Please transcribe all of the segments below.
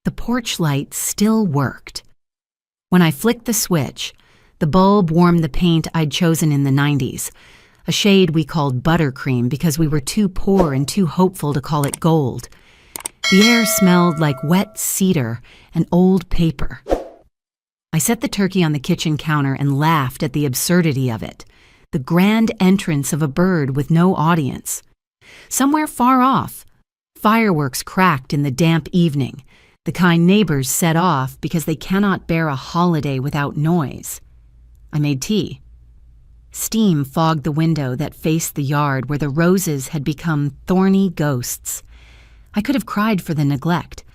The porch light still worked. When I flicked the switch, the bulb warmed the paint I'd chosen in the 90s, a shade we called buttercream because we were too poor and too hopeful to call it gold. The air smelled like wet cedar and old paper. I set the turkey on the kitchen counter and laughed at the absurdity of it, the grand entrance of a bird with no audience. Somewhere far off, fireworks cracked in the damp evening, the kind neighbors set off because they cannot bear a holiday without noise. I made tea. Steam fogged the window that faced the yard where the roses had become thorny ghosts. I could have cried for the neglect,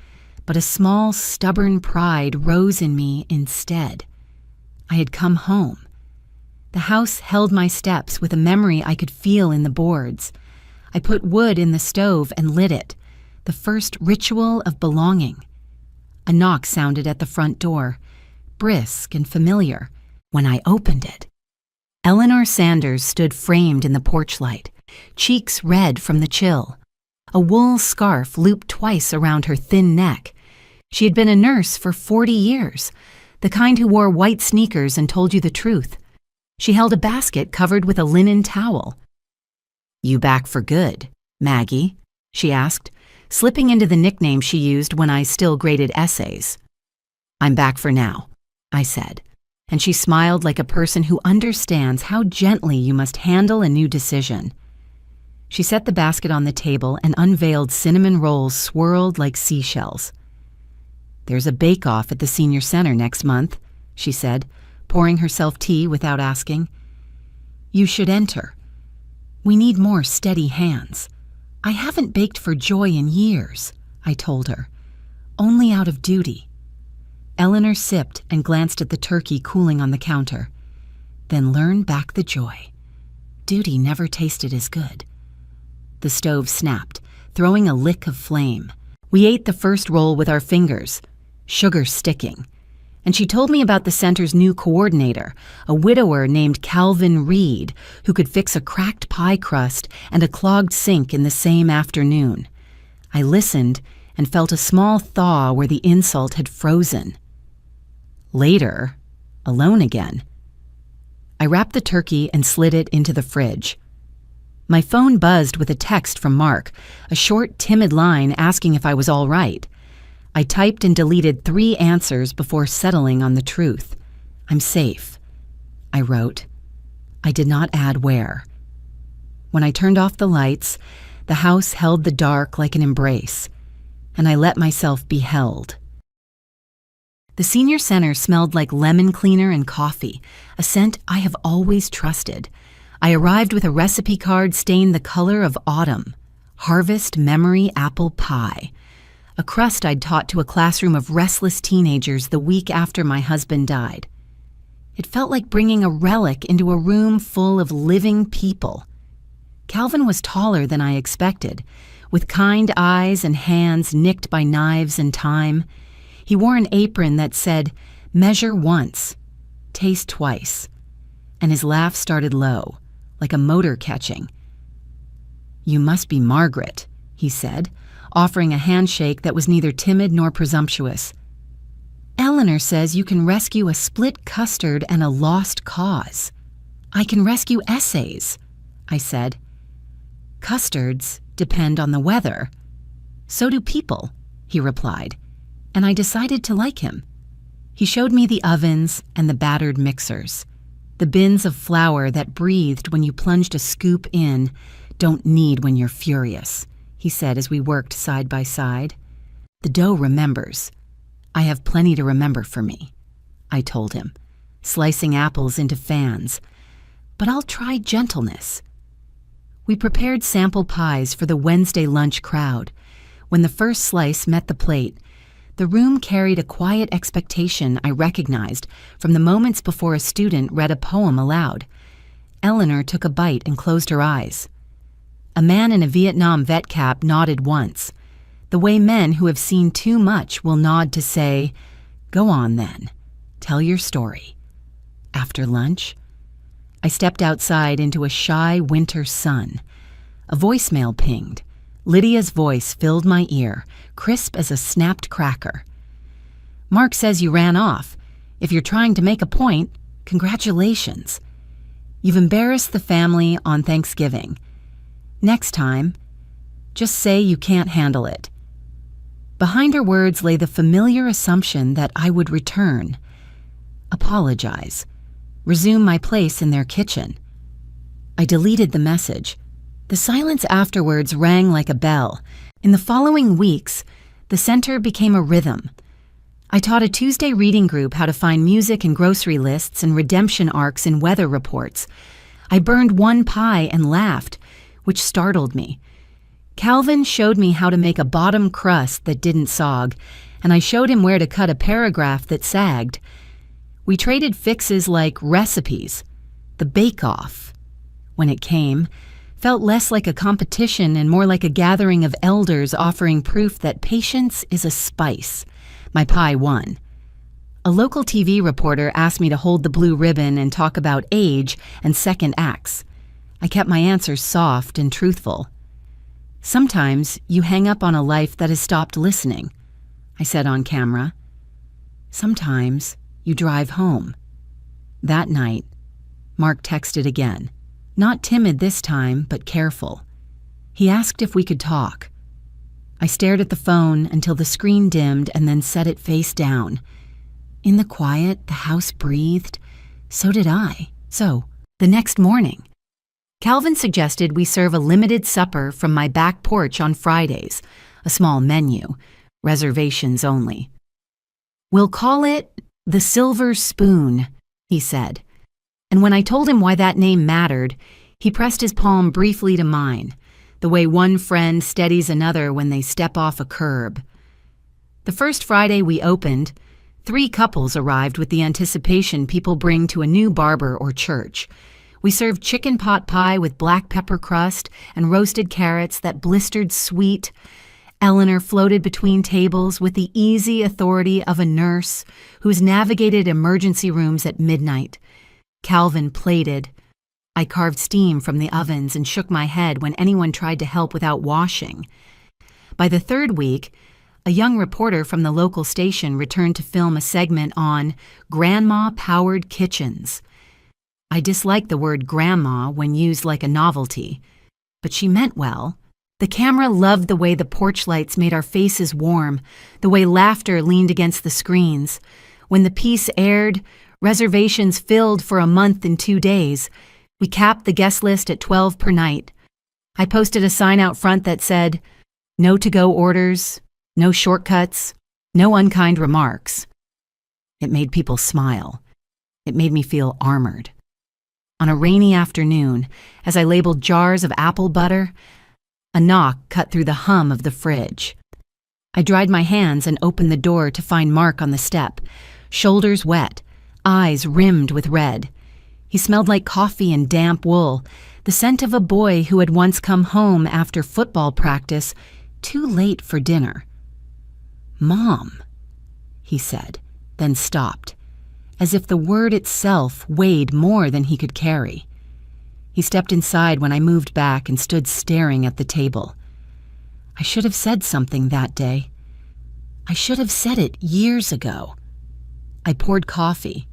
but a small, stubborn pride rose in me instead. I had come home. The house held my steps with a memory I could feel in the boards. I put wood in the stove and lit it, the first ritual of belonging. A knock sounded at the front door, brisk and familiar. When I opened it, Eleanor Sanders stood framed in the porch light, cheeks red from the chill. A wool scarf looped twice around her thin neck. She had been a nurse for 40 years, the kind who wore white sneakers and told you the truth. She held a basket covered with a linen towel. "You back for good, Maggie?" she asked, slipping into the nickname she used when I still graded essays. "I'm back for now," I said, and she smiled like a person who understands how gently you must handle a new decision. She set the basket on the table and unveiled cinnamon rolls swirled like seashells. "There's a bake-off at the senior center next month," she said, pouring herself tea without asking. "You should enter. We need more steady hands. I haven't baked for joy in years," I told her. "Only out of duty." Eleanor sipped and glanced at the turkey cooling on the counter. "Then learn back the joy. Duty never tasted as good." The stove snapped, throwing a lick of flame. We ate the first roll with our fingers, sugar sticking. And she told me about the center's new coordinator, a widower named Calvin Reed, who could fix a cracked pie crust and a clogged sink in the same afternoon. I listened and felt a small thaw where the insult had frozen. Later, alone again, I wrapped the turkey and slid it into the fridge. My phone buzzed with a text from Mark, a short, timid line asking if I was all right. I typed and deleted 3 answers before settling on the truth. "I'm safe," I wrote. I did not add where. When I turned off the lights, the house held the dark like an embrace, and I let myself be held. The senior center smelled like lemon cleaner and coffee, a scent I have always trusted. I arrived with a recipe card stained the color of autumn, harvest memory apple pie, a crust I'd taught to a classroom of restless teenagers the week after my husband died. It felt like bringing a relic into a room full of living people. Calvin was taller than I expected, with kind eyes and hands nicked by knives and time. He wore an apron that said, "Measure once, taste twice," and his laugh started low, like a motor catching. "You must be Margaret," he said, offering a handshake that was neither timid nor presumptuous. "Eleanor says you can rescue a split custard and a lost cause." "I can rescue essays," I said. "Custards depend on the weather." "So do people," he replied, and I decided to like him. He showed me the ovens and the battered mixers. The bins of flour that breathed when you plunged a scoop in don't need when you're furious, he said as we worked side by side. "The dough remembers. I have plenty to remember for me," I told him, slicing apples into fans. "But I'll try gentleness." We prepared sample pies for the Wednesday lunch crowd. When the first slice met the plate, the room carried a quiet expectation I recognized from the moments before a student read a poem aloud. Eleanor took a bite and closed her eyes. A man in a Vietnam vet cap nodded once, the way men who have seen too much will nod to say, "Go on then, tell your story." After lunch, I stepped outside into a shy winter sun. A voicemail pinged. Lydia's voice filled my ear, crisp as a snapped cracker. Mark says you ran off. If you're trying to make a point, congratulations. You've embarrassed the family on Thanksgiving. Next time, just say you can't handle it." Behind her words lay the familiar assumption that I would return, apologize, resume my place in their kitchen. I deleted the message. The silence afterwards rang like a bell. In the following weeks, the center became a rhythm. I taught a Tuesday reading group how to find music in grocery lists and redemption arcs in weather reports. I burned one pie and laughed, which startled me. Calvin showed me how to make a bottom crust that didn't sog, and I showed him where to cut a paragraph that sagged. We traded fixes like recipes. The bake-off, when it came, felt less like a competition and more like a gathering of elders offering proof that patience is a spice. My pie won. A local TV reporter asked me to hold the blue ribbon and talk about age and second acts. I kept my answers soft and truthful. "Sometimes you hang up on a life that has stopped listening," I said on camera. "Sometimes you drive home." That night, Mark texted again. Not timid this time, but careful. He asked if we could talk. I stared at the phone until the screen dimmed and then set it face down. In the quiet, the house breathed. So did I. So, the next morning, Calvin suggested we serve a limited supper from my back porch on Fridays, a small menu, reservations only. "We'll call it the Silver Spoon," he said. And when I told him why that name mattered, he pressed his palm briefly to mine, the way one friend steadies another when they step off a curb. The first Friday we opened, 3 couples arrived with the anticipation people bring to a new barber or church. We served chicken pot pie with black pepper crust and roasted carrots that blistered sweet. Eleanor floated between tables with the easy authority of a nurse who's navigated emergency rooms at midnight. Calvin plated. I carved steam from the ovens and shook my head when anyone tried to help without washing. By the 3rd week, a young reporter from the local station returned to film a segment on grandma-powered kitchens. I dislike the word grandma when used like a novelty, but she meant well. The camera loved the way the porch lights made our faces warm, the way laughter leaned against the screens. When the piece aired, reservations filled for a month and 2 days. We capped the guest list at 12 per night. I posted a sign out front that said, "No to-go orders, no shortcuts, no unkind remarks." It made people smile. It made me feel armored. On a rainy afternoon, as I labeled jars of apple butter, a knock cut through the hum of the fridge. I dried my hands and opened the door to find Mark on the step, shoulders wet, eyes rimmed with red. He smelled like coffee and damp wool, the scent of a boy who had once come home after football practice, too late for dinner. "Mom," he said, then stopped, as if the word itself weighed more than he could carry. He stepped inside when I moved back and stood staring at the table. I should have said something that day. I should have said it years ago. I poured coffee.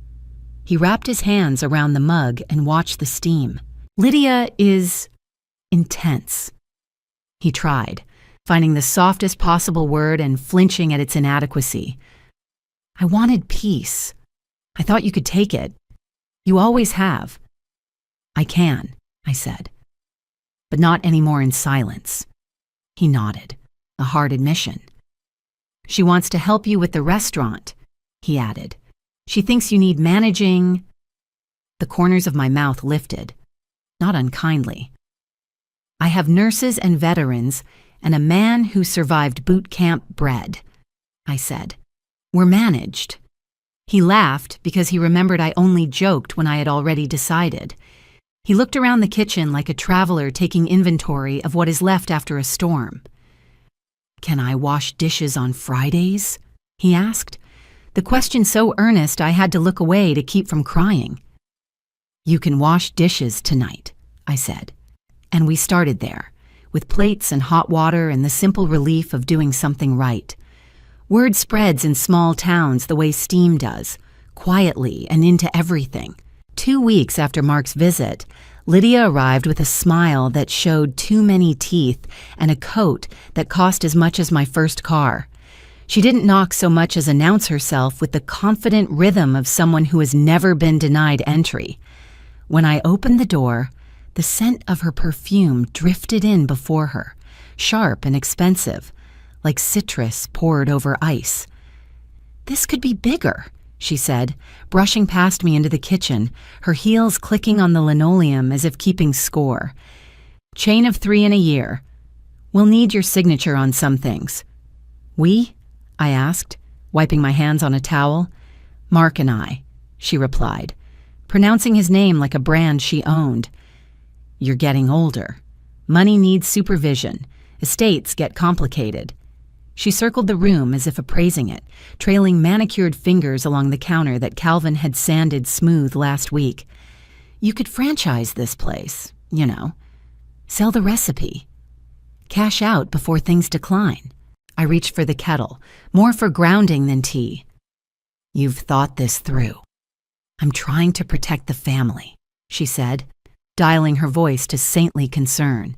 He wrapped his hands around the mug and watched the steam. "Lydia is intense." He tried, finding the softest possible word and flinching at its inadequacy. "I wanted peace. I thought you could take it. You always have." "I can," I said, "but not anymore in silence." He nodded, a hard admission. "She wants to help you with the restaurant," he added. "She thinks you need managing." The corners of my mouth lifted, not unkindly. "I have nurses and veterans and a man who survived boot camp bred," I said. "We're managed." He laughed because he remembered I only joked when I had already decided. He looked around the kitchen like a traveler taking inventory of what is left after a storm. "Can I wash dishes on Fridays?" he asked, the question so earnest I had to look away to keep from crying. "You can wash dishes tonight," I said, and we started there, with plates and hot water and the simple relief of doing something right. Word spreads in small towns the way steam does, quietly and into everything. 2 weeks after Mark's visit, Lydia arrived with a smile that showed too many teeth and a coat that cost as much as my first car. She didn't knock so much as announce herself with the confident rhythm of someone who has never been denied entry. When I opened the door, the scent of her perfume drifted in before her, sharp and expensive, like citrus poured over ice. "This could be bigger," she said, brushing past me into the kitchen, her heels clicking on the linoleum as if keeping score. "Chain of 3 in a year. We'll need your signature on some things." "We?" I asked, wiping my hands on a towel. "Mark and I," she replied, pronouncing his name like a brand she owned. "You're getting older. Money needs supervision. Estates get complicated." She circled the room as if appraising it, trailing manicured fingers along the counter that Calvin had sanded smooth last week. "You could franchise this place, you know. Sell the recipe. Cash out before things decline." I reached for the kettle, more for grounding than tea. "You've thought this through." "I'm trying to protect the family," she said, dialing her voice to saintly concern.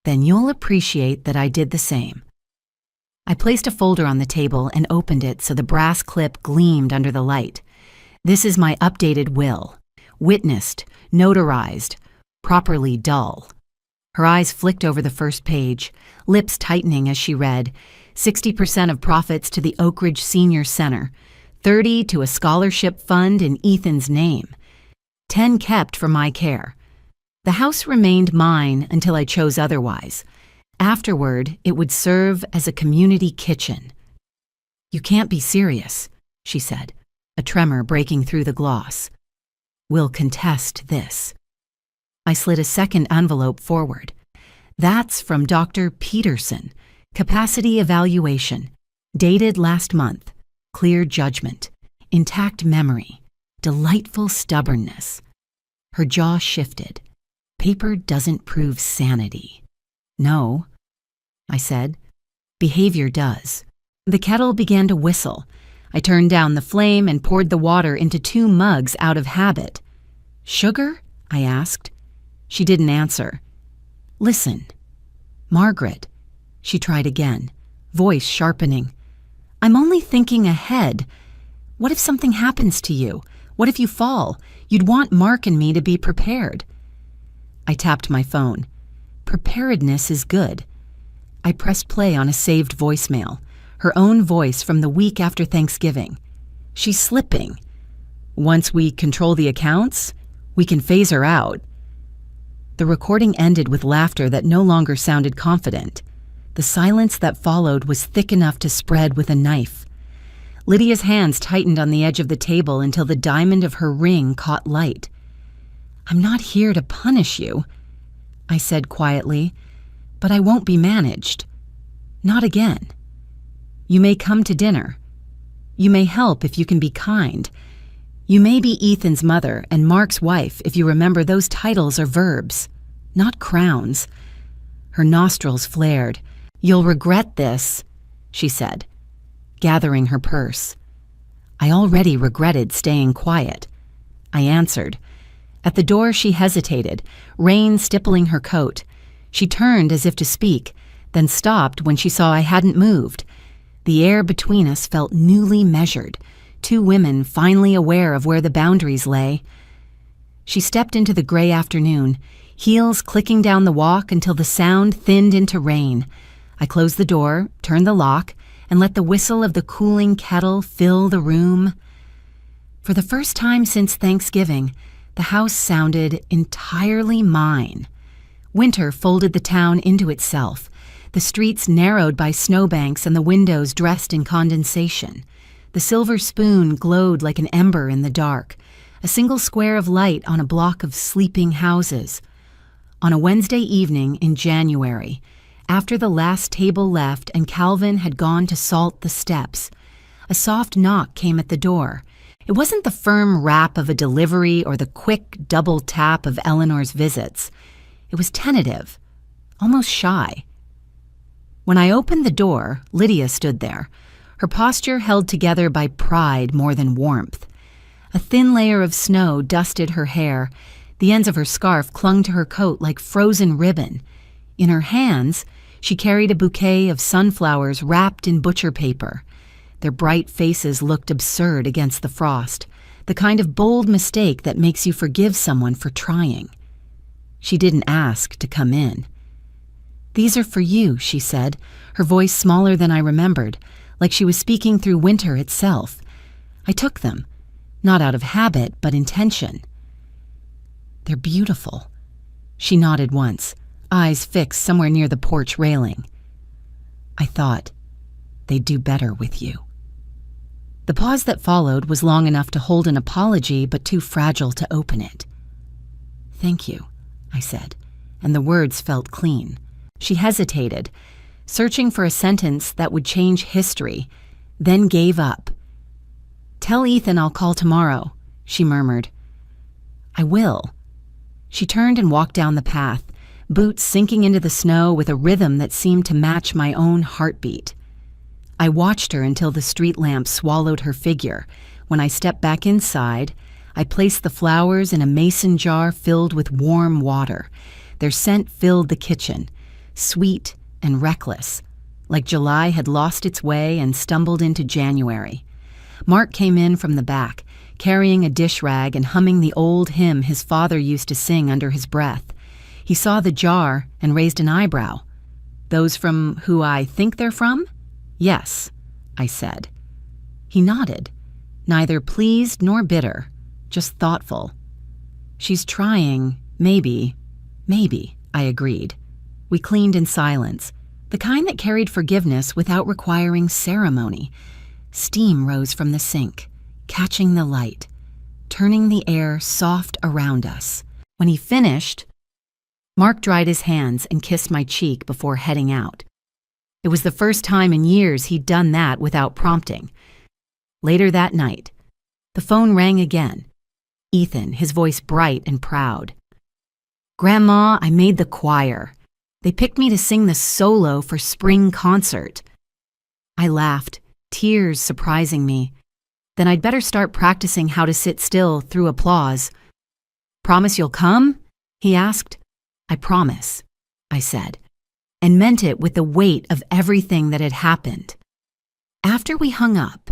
"Then you'll appreciate that I did the same." I placed a folder on the table and opened it so the brass clip gleamed under the light. "This is my updated will. Witnessed, notarized, properly dull." Her eyes flicked over the first page, lips tightening as she read, 60% of profits to the Oak Ridge Senior Center, 30 to a scholarship fund in Ethan's name, 10 kept for my care. The house remained mine until I chose otherwise. Afterward, it would serve as a community kitchen. "You can't be serious," she said, a tremor breaking through the gloss. "We'll contest this." I slid a second envelope forward. "That's from Dr. Peterson. Capacity evaluation. Dated last month. Clear judgment. Intact memory. Delightful stubbornness." Her jaw shifted. "Paper doesn't prove sanity." "No," I said. "Behavior does." The kettle began to whistle. I turned down the flame and poured the water into 2 mugs out of habit. "Sugar?" I asked. She didn't answer. "Listen." "Margaret." She tried again, voice sharpening. "I'm only thinking ahead. What if something happens to you? What if you fall? You'd want Mark and me to be prepared." I tapped my phone. Preparedness is good. I pressed play on a saved voicemail, her own voice from the week after Thanksgiving. "She's slipping. Once we control the accounts, we can phase her out." The recording ended with laughter that no longer sounded confident. The silence that followed was thick enough to spread with a knife. Lydia's hands tightened on the edge of the table until the diamond of her ring caught light. "I'm not here to punish you," I said quietly, "but I won't be managed. Not again. You may come to dinner. You may help if you can be kind. You may be Ethan's mother and Mark's wife if you remember those titles are verbs, not crowns." Her nostrils flared. "You'll regret this," she said, gathering her purse. I already regretted staying quiet. I answered. At the door she hesitated, rain stippling her coat. She turned as if to speak, then stopped when she saw I hadn't moved. The air between us felt newly measured, 2 women finally aware of where the boundaries lay. She stepped into the gray afternoon, heels clicking down the walk until the sound thinned into rain. I closed the door, turned the lock, and let the whistle of the cooling kettle fill the room. For the first time since Thanksgiving, the house sounded entirely mine. Winter folded the town into itself, the streets narrowed by snowbanks and the windows dressed in condensation. The silver spoon glowed like an ember in the dark, a single square of light on a block of sleeping houses. On a Wednesday evening in January, after the last table left and Calvin had gone to salt the steps, a soft knock came at the door. It wasn't the firm rap of a delivery or the quick double tap of Eleanor's visits. It was tentative, almost shy. When I opened the door, Lydia stood there, her posture held together by pride more than warmth. A thin layer of snow dusted her hair. The ends of her scarf clung to her coat like frozen ribbon. In her hands, she carried a bouquet of sunflowers wrapped in butcher paper. Their bright faces looked absurd against the frost, the kind of bold mistake that makes you forgive someone for trying. She didn't ask to come in. "These are for you," she said, her voice smaller than I remembered, like she was speaking through winter itself. I took them, not out of habit, but intention. "They're beautiful." She nodded once, eyes fixed somewhere near the porch railing. "I thought they'd do better with you." The pause that followed was long enough to hold an apology, but too fragile to open it. "Thank you," I said, and the words felt clean. She hesitated, searching for a sentence that would change history, then gave up. "Tell Ethan I'll call tomorrow," she murmured. "I will." She turned and walked down the path, boots sinking into the snow with a rhythm that seemed to match my own heartbeat. I watched her until the street lamp swallowed her figure. When I stepped back inside, I placed the flowers in a mason jar filled with warm water. Their scent filled the kitchen, sweet and reckless, like July had lost its way and stumbled into January. Mark came in from the back, carrying a dish rag and humming the old hymn his father used to sing under his breath. He saw the jar and raised an eyebrow. "Those from who I think they're from?" "Yes," I said. He nodded, neither pleased nor bitter, just thoughtful. "She's trying, maybe, I agreed. We cleaned in silence, the kind that carried forgiveness without requiring ceremony. Steam rose from the sink, catching the light, turning the air soft around us. When he finished, Mark dried his hands and kissed my cheek before heading out. It was the first time in years he'd done that without prompting. Later that night, the phone rang again. Ethan, his voice bright and proud. "Grandma, I made the choir. They picked me to sing the solo for spring concert." I laughed, tears surprising me. Then I'd better start practicing how to sit still through applause. "Promise you'll come?" he asked. "I promise," I said, and meant it with the weight of everything that had happened. After we hung up,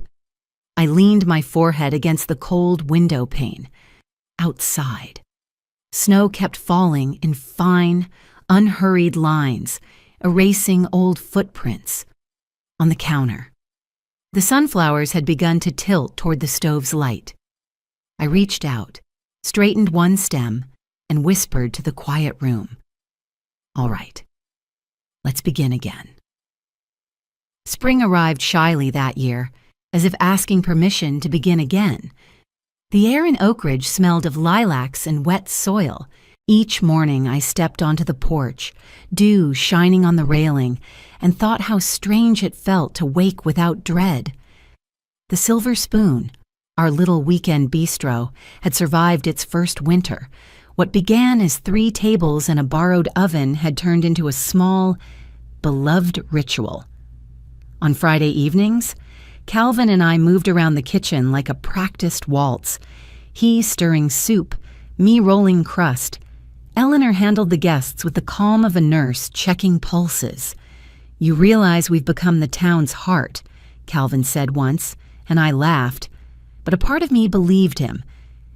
I leaned my forehead against the cold window pane. Outside, snow kept falling in fine, unhurried lines, erasing old footprints. On the counter, the sunflowers had begun to tilt toward the stove's light. I reached out, straightened one stem, and whispered to the quiet room, "All right, let's begin again." Spring arrived shyly that year, as if asking permission to begin again. The air in Oak Ridge smelled of lilacs and wet soil. Each morning I stepped onto the porch, dew shining on the railing, and thought how strange it felt to wake without dread. The Silver Spoon, our little weekend bistro, had survived its first winter. What began as 3 tables and a borrowed oven had turned into a small, beloved ritual. On Friday evenings, Calvin and I moved around the kitchen like a practiced waltz. He stirring soup, me rolling crust. Eleanor handled the guests with the calm of a nurse checking pulses. "You realize we've become the town's heart," Calvin said once, and I laughed. But a part of me believed him.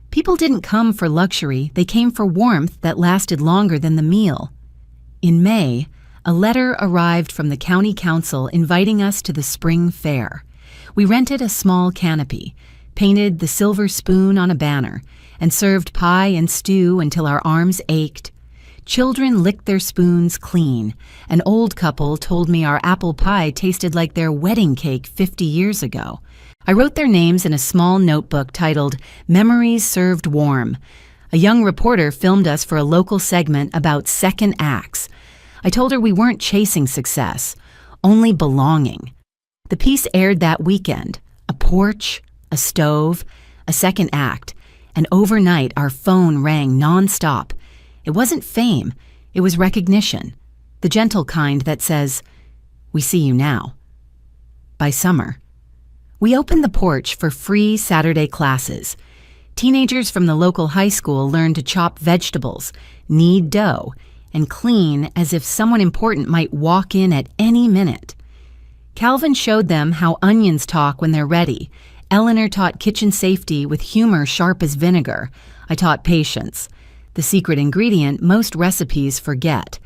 People didn't come for luxury, they came for warmth that lasted longer than the meal. In May, a letter arrived from the county council inviting us to the spring fair. We rented a small canopy, painted the Silver Spoon on a banner, and served pie and stew until our arms ached. Children licked their spoons clean. An old couple told me our apple pie tasted like their wedding cake 50 years ago. I wrote their names in a small notebook titled "Memories Served Warm." A young reporter filmed us for a local segment about second acts. I told her we weren't chasing success, only belonging. The piece aired that weekend. A porch, a stove, a second act, and overnight our phone rang nonstop. It wasn't fame, it was recognition, the gentle kind that says, "We see you now." By summer, We opened the porch for free Saturday classes. Teenagers from the local high school learned to chop vegetables, knead dough, and clean as if someone important might walk in at any minute. Calvin showed them how onions talk when they're ready. Eleanor taught kitchen safety with humor sharp as vinegar. I taught patience, the secret ingredient most recipes forget.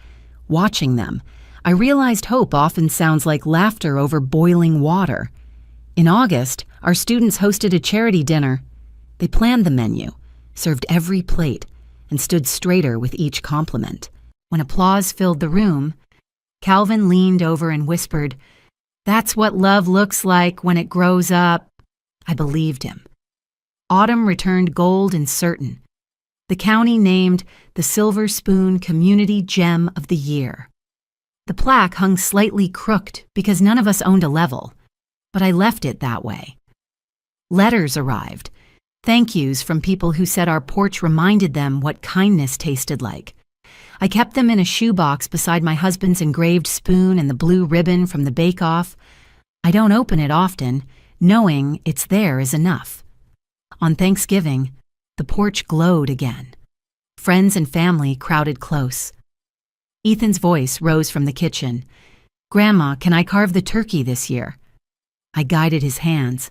Watching them, I realized hope often sounds like laughter over boiling water. In August, our students hosted a charity dinner. They planned the menu, served every plate, and stood straighter with each compliment. When applause filled the room, Calvin leaned over and whispered, "That's what love looks like when it grows up." I believed him. Autumn returned gold and certain. The county named the Silver Spoon Community Gem of the Year. The plaque hung slightly crooked because none of us owned a level, but I left it that way. Letters arrived, thank yous from people who said our porch reminded them what kindness tasted like. I kept them in a shoebox beside my husband's engraved spoon and the blue ribbon from the bake-off. I don't open it often. Knowing it's there is enough. On Thanksgiving, the porch glowed again. Friends and family crowded close. Ethan's voice rose from the kitchen. "Grandma, can I carve the turkey this year?" I guided his hands,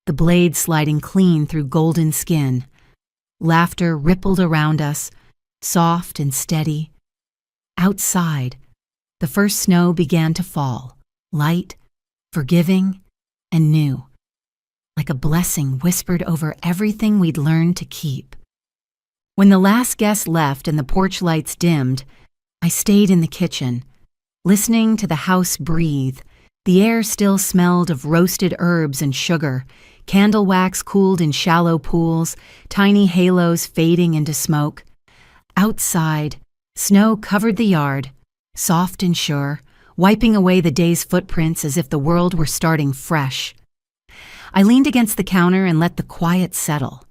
the blade sliding clean through golden skin. Laughter rippled around us, soft and steady. Outside, the first snow began to fall, light, forgiving, and new. Like a blessing whispered over everything we'd learned to keep. When the last guest left and the porch lights dimmed, I stayed in the kitchen, listening to the house breathe. The air still smelled of roasted herbs and sugar, candle wax cooled in shallow pools, tiny halos fading into smoke. Outside, snow covered the yard, soft and sure, wiping away the day's footprints as if the world were starting fresh. I leaned against the counter and let the quiet settle.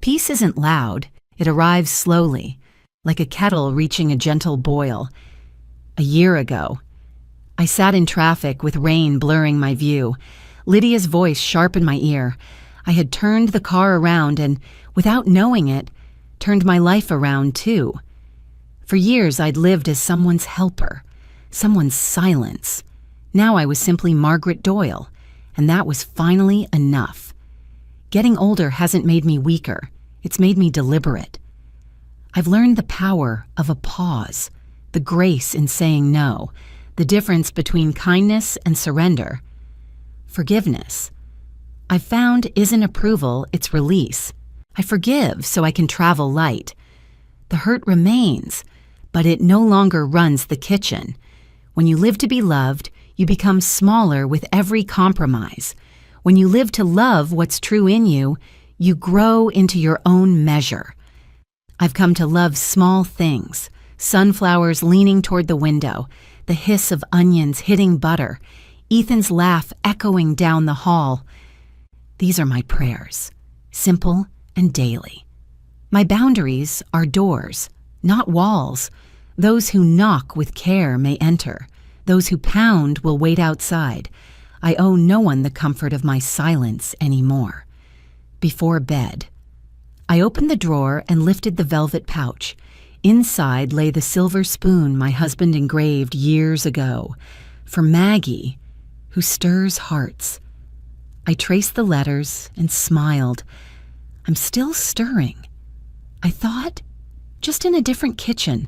Peace isn't loud, it arrives slowly, like a kettle reaching a gentle boil. A year ago, I sat in traffic with rain blurring my view. Lydia's voice sharp in my ear. I had turned the car around and, without knowing it, turned my life around too. For years I'd lived as someone's helper, someone's silence. Now I was simply Margaret Doyle, and that was finally enough. Getting older hasn't made me weaker, it's made me deliberate. I've learned the power of a pause, the grace in saying no, the difference between kindness and surrender. Forgiveness, I've found, isn't approval, it's release. I forgive so I can travel light. The hurt remains, but it no longer runs the kitchen. When you live to be loved, you become smaller with every compromise. When you live to love what's true in you, you grow into your own measure. I've come to love small things, sunflowers leaning toward the window, the hiss of onions hitting butter, Ethan's laugh echoing down the hall. These are my prayers, simple and daily. My boundaries are doors, not walls. Those who knock with care may enter. Those who pound will wait outside. I owe no one the comfort of my silence anymore. Before bed, I opened the drawer and lifted the velvet pouch. Inside lay the silver spoon my husband engraved years ago. For Maggie, who stirs hearts. I traced the letters and smiled. I'm still stirring. I thought, just in a different kitchen.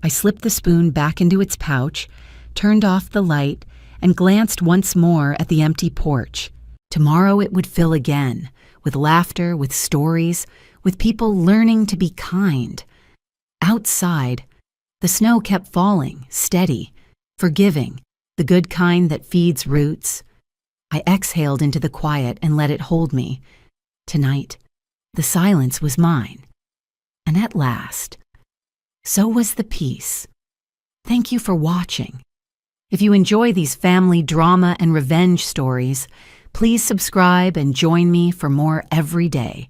I slipped the spoon back into its pouch, turned off the light, and glanced once more at the empty porch. Tomorrow it would fill again, with laughter, with stories, with people learning to be kind. Outside, the snow kept falling, steady, forgiving, the good kind that feeds roots. I exhaled into the quiet and let it hold me. Tonight, the silence was mine. And at last, so was the peace. Thank you for watching. If you enjoy these family drama and revenge stories, please subscribe and join me for more every day.